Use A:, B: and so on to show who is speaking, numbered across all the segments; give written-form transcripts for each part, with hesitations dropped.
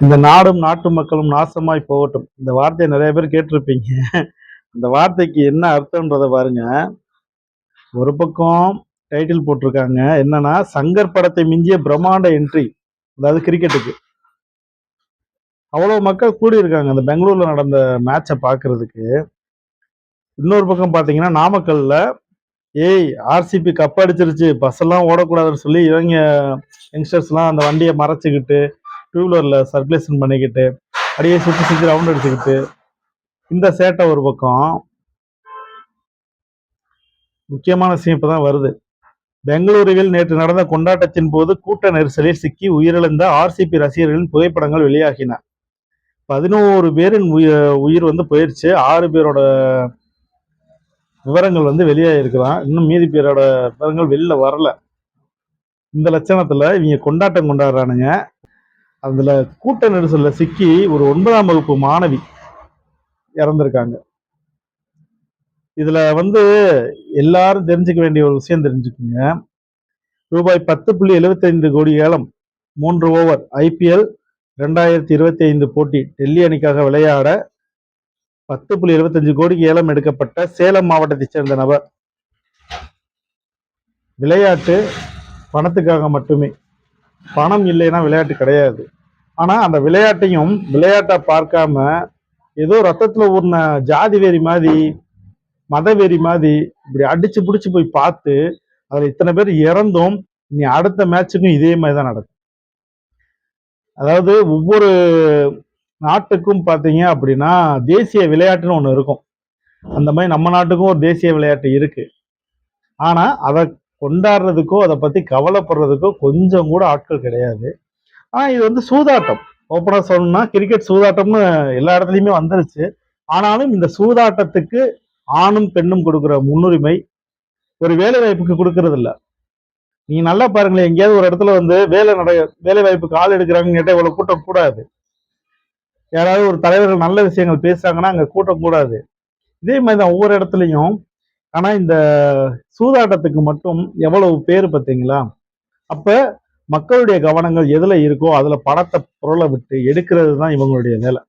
A: இந்த நாடும் நாட்டு மக்களும் நாசமாய் போகட்டும். இந்த வார்த்தையை நிறைய பேர் கேட்டிருப்பீங்க. அந்த வார்த்தைக்கு என்ன அர்த்தம்ன்றத பாருங்க. ஒரு பக்கம் டைட்டில் போட்டிருக்காங்க. என்னன்னா, சங்கர் படத்தை மிஞ்சிய பிரம்மாண்ட என்ட்ரி. அதாவது கிரிக்கெட்டுக்கு. அவ்வளவு மக்கள் கூடியிருக்காங்க அந்த பெங்களூர்ல நடந்த மேட்ச பார்க்கறதுக்கு. இன்னொரு பக்கம் பார்த்தீங்கன்னா, நாமக்கல்ல ஏய் ஆர்சிபி கப் அடிச்சிருச்சு, பஸ் எல்லாம் ஓடக்கூடாதுன்னு சொல்லி இவங்க யங்ஸ்டர்ஸ்லாம் அந்த வண்டியை மறைச்சுக்கிட்டு, டூ வீலர்ல சர்க்குலேஷன் பண்ணிக்கிட்டு, அப்படியே சுத்தி சுத்தி ரவுண்ட் அடிச்சுக்கிட்டு, இந்த சேட்டை ஒரு பக்கம். முக்கியமான விஷயம் இப்பதான் வருது. பெங்களூருவில் நேற்று நடந்த கொண்டாட்டத்தின் போது கூட்ட நெரிசலில் சிக்கி உயிரிழந்த ஆர்சிபி ரசிகர்களின் புகைப்படங்கள் வெளியாகின. 11 பேரின் உயிர் வந்து போயிருச்சு. 6 பேரோட விவரங்கள் வந்து வெளியாகிருக்கலாம். இன்னும் மீதி பேரோட விவரங்கள் வெளில வரல. இந்த லட்சணத்துல இவங்க கொண்டாட்டம் கொண்டாடுறானுங்க. அதுல கூட்ட நெரிசல்ல சிக்கி ஒரு 9ஆம் வகுப்பு மாணவி இறந்திருக்காங்க. இதுல வந்து எல்லாரும் தெரிஞ்சுக்க வேண்டிய ஒரு விஷயம் தெரிஞ்சுக்குங்க. ரூபாய் 10.75 கோடி ஏலம் 3 ஓவர் ஐபிஎல் 2025 போட்டி டெல்லி அணிக்காக விளையாட 10.75 கோடிக்கு ஏலம் எடுக்கப்பட்ட சேலம் மாவட்டத்தைச் சேர்ந்த நபர். விளையாட்டு பணத்துக்காக மட்டுமே. பணம் இல்லைன்னா விளையாட்டு கிடையாது. ஆனா அந்த விளையாட்டையும் விளையாட்டை பார்க்காம ஏதோ ரத்தத்துல ஊர்ன ஜாதி வெறி மாதிரி, மத வெறி மாதிரி இப்படி அடிச்சு பிடிச்சு போய் பார்த்து அதுல இத்தனை பேர் இறந்தும் நீ அடுத்த மேட்சுக்கும் இதே மாதிரி தான் நடக்கும். அதாவது ஒவ்வொரு நாட்டுக்கும் பார்த்தீங்க அப்படின்னா தேசிய விளையாட்டுன்னு ஒன்று இருக்கும். அந்த மாதிரி நம்ம நாட்டுக்கும் ஒரு தேசிய விளையாட்டு இருக்கு. ஆனா அதை கொண்டாடுறதுக்கோ அதை பத்தி கவலைப்படுறதுக்கோ கொஞ்சம் கூட ஆட்கள் கிடையாது. ஆனா இது வந்து சூதாட்டம். ஓப்பனா சொல்லணும்னா கிரிக்கெட் சூதாட்டம்னு எல்லா இடத்துலையுமே வந்துருச்சு. ஆனாலும் இந்த சூதாட்டத்துக்கு ஆணும் பெண்ணும் கொடுக்குற முன்னுரிமை ஒரு வேலை வாய்ப்புக்கு கொடுக்கறது இல்ல. நீங்க நல்லா பாருங்களேன், எங்கேயாவது ஒரு இடத்துல வந்து வேலை வாய்ப்புக்கு ஆள் எடுக்கிறாங்கன்னு கேட்டா இவ்வளவு கூட்டம் கூடாது. யாராவது ஒரு தலைவர்கள் நல்ல விஷயங்கள் பேசுறாங்கன்னா அங்க கூட்டம் கூடாது. இதே மாதிரிதான் ஒவ்வொரு இடத்துலையும். ஆனா இந்த சூதாட்டத்துக்கு மட்டும் எவ்வளவு பேர் பார்த்தீங்களா? அப்ப மக்களுடைய கவனங்கள் எதுல இருக்கோ அதுல பணத்தை பொருளை விட்டு எடுக்கிறது தான் இவங்களுடைய வேலை.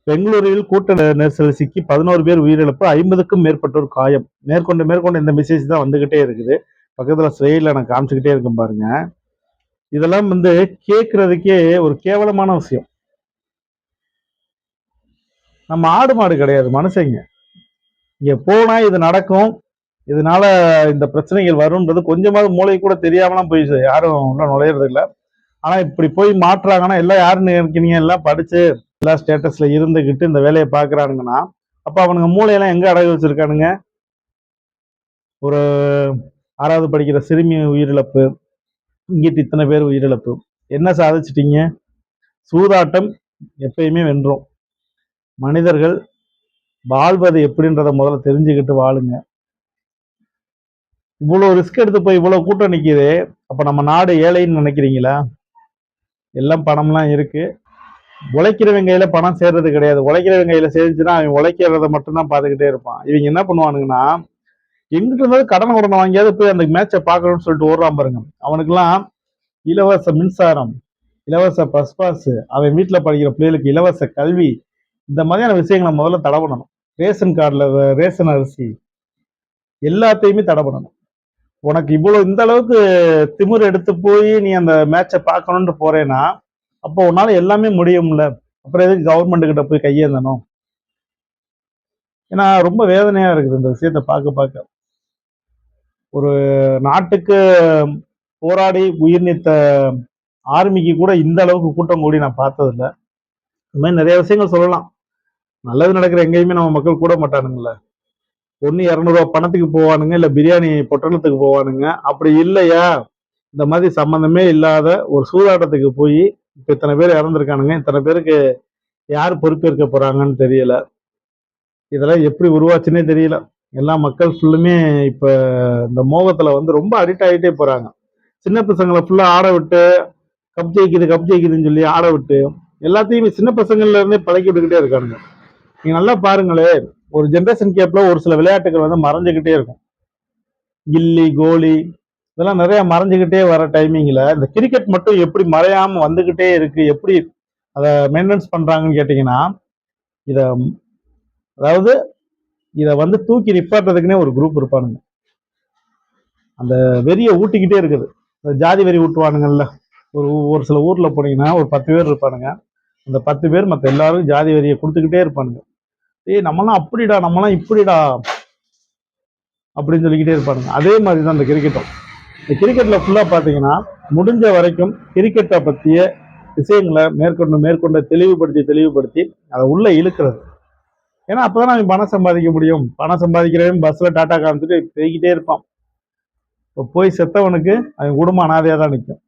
A: பெங்களூரில் கூட்ட நெரிசல் சிக்கி 11 பேர் உயிரிழப்பு, 50க்கும் மேற்பட்டோர் காயம். மேற்கொண்டு இந்த மெசேஜ் தான் வந்துகிட்டே இருக்குது. பக்கத்துல ஸ்லைட்ல நான் காமிச்சுக்கிட்டே இருக்கேன் பாருங்க. இதெல்லாம் வந்து கேட்கறதுக்கே ஒரு கேவலமான விஷயம். நம்ம ஆடு மாடு கிடையாது, மனுஷங்க. இங்க போனா இது நடக்கும், இதனால இந்த பிரச்சனைகள் வரும்ன்றது கொஞ்சமாவது மூளை கூட தெரியாமலாம் போய் யாரும் உள்ள நுழையிறது இல்லை. ஆனா இப்படி போய் மாற்றுறாங்கன்னா எல்லாம் யாருன்னு நினைக்கிறீங்க? எல்லாம் படிச்சு எல்லா ஸ்டேட்டஸ்ல இருந்துகிட்டு இந்த வேலையை பாக்குறானுங்கன்னா அப்ப அவனுங்க மூளையெல்லாம் எங்க அடகு வச்சிருக்கானுங்க? ஒரு 6வது படிக்கிற சிறுமி உயிரிழப்பு, இங்கிட்டு இத்தனை பேர் உயிரிழப்பு. என்ன சாதிச்சிட்டீங்க? சூதாட்டம் எப்பயுமே வென்றோம். மனிதர்கள் வாழ்வது எப்படின்றத முதல்ல தெரிஞ்சுக்கிட்டு வாழுங்க. இவ்வளவு ரிஸ்க் எடுத்து போய் இவ்வளவு கூட்டம் நிக்குது. அப்ப நம்ம நாடு ஏழைன்னு நினைக்கிறீங்களா? எல்லாம் பணம்லாம் இருக்கு. உழைக்கிறவங்க கையில பணம் சேர்றது கிடையாது. உழைக்கிறவங்க கையில சேர்ந்துச்சுன்னா அவன் உழைக்கிறத மட்டும்தான் பார்த்துக்கிட்டே இருப்பான். இவங்க என்ன பண்ணுவானுங்கன்னா, எங்கிட்ட இருந்தாலும் கடன் உடனே வாங்கியாவது போய் அந்த மேட்சை பார்க்கணும்னு சொல்லிட்டு ஓடுறான் பாருங்க. அவனுக்கெல்லாம் இலவச மின்சாரம், இலவச பஸ் பாஸ், அவன் வீட்டுல படிக்கிற பிள்ளைகளுக்கு இலவச கல்வி, இந்த மாதிரியான விஷயங்களை முதல்ல தடை பண்ணணும். ரேஷன் கார்டுல ரேஷன் அரிசி எல்லாத்தையுமே தடை பண்ணணும். உனக்கு இவ்வளவு இந்த அளவுக்கு திமிர் எடுத்து போய் நீ அந்த மேட்சை பார்க்கணும்னு போறேன்னா அப்போ உன்னால எல்லாமே முடியும்ல. அப்புறம் எதுக்கு கவர்மெண்ட் கிட்ட போய் கையேந்தணும்? ஏன்னா ரொம்ப வேதனையா இருக்குது இந்த விஷயத்த பார்க்க. ஒரு நாட்டுக்கு போராடி உயிர் நீத்த ஆர்மிக்கு கூட இந்த அளவுக்கு கூட்டம் கூடி நான் பார்த்தது இல்லை. இந்த மாதிரி நிறைய விஷயங்கள் சொல்லலாம். நல்லது நடக்கிற எங்கேயுமே நம்ம மக்கள் கூட மாட்டானுங்கல்ல. ஒன்னு 200 ரூபா பணத்துக்கு போவானுங்க, இல்ல பிரியாணி பொட்டணத்துக்கு போவானுங்க. அப்படி இல்லையா இந்த மாதிரி சம்பந்தமே இல்லாத ஒரு சூதாட்டத்துக்கு போய் இப்ப இத்தனை பேர் இறந்துருக்கானுங்க. இத்தனை பேருக்கு யார் பொறுப்பேற்க போறாங்கன்னு தெரியல. இதெல்லாம் எப்படி உருவாச்சுன்னே தெரியல. எல்லா மக்கள் ஃபுல்லுமே இப்ப இந்த மோகத்துல வந்து ரொம்ப அடிக்ட் ஆகிட்டே போறாங்க. சின்ன பசங்களை ஃபுல்லா ஆட விட்டு கப் ஜெயிக்குதுன்னு சொல்லி ஆட விட்டு எல்லாத்தையுமே சின்ன பசங்கள்ல இருந்தே பழக்கி விட்டுக்கிட்டே இருக்கானுங்க. நீங்க நல்லா பாருங்களே, ஒரு ஜென்ரேஷன் கேப்ல ஒரு சில விளையாட்டுகள் வந்து மறைஞ்சுக்கிட்டே இருக்கும். கில்லி, கோலி இதெல்லாம் நிறைய மறைஞ்சுக்கிட்டே வர டைமிங்ல இந்த கிரிக்கெட் மட்டும் எப்படி மறையாம வந்துகிட்டே இருக்கு, எப்படி அதை மெயின்டெனன்ஸ் பண்றாங்கன்னு கேட்டிங்கன்னா, இதை அதாவது இதை வந்து தூக்கி நிப்பாட்டுறதுக்குன்னே ஒரு குரூப் இருப்பானுங்க. அந்த வெறியை ஊட்டிக்கிட்டே இருக்குது. இந்த ஜாதி வெறி ஊட்டுவானுங்கல்ல, ஒரு சில ஊர்ல போனீங்கன்னா ஒரு 10 பேர் இருப்பானுங்க. அந்த 10 பேர் மற்ற எல்லாரும் ஜாதி வெறியை கொடுத்துக்கிட்டே இருப்பானுங்க. ஏய் நம்மலாம் அப்படிடா, நம்மலாம் இப்படிடா அப்படின்னு சொல்லிக்கிட்டே இருப்பானுங்க. அதே மாதிரி தான் இந்த கிரிக்கெட்டும். இந்த கிரிக்கெட்ல ஃபுல்லா பார்த்தீங்கன்னா, முடிஞ்ச வரைக்கும் கிரிக்கெட்டை பற்றிய விஷயங்களை மேற்கொண்டு தெளிவுபடுத்தி அதை உள்ள இழுக்கிறது. ஏன்னா அப்பதான் அவன் பணம் சம்பாதிக்க முடியும். பணம் சம்பாதிக்கிறவன் பஸ்ல டாட்டா காமிச்சிட்டு போய்கிட்டே இருப்பான். இப்போ போய் செத்தவனுக்கு அவன் குடும்பம் அனாதையா தான் நிற்கும்.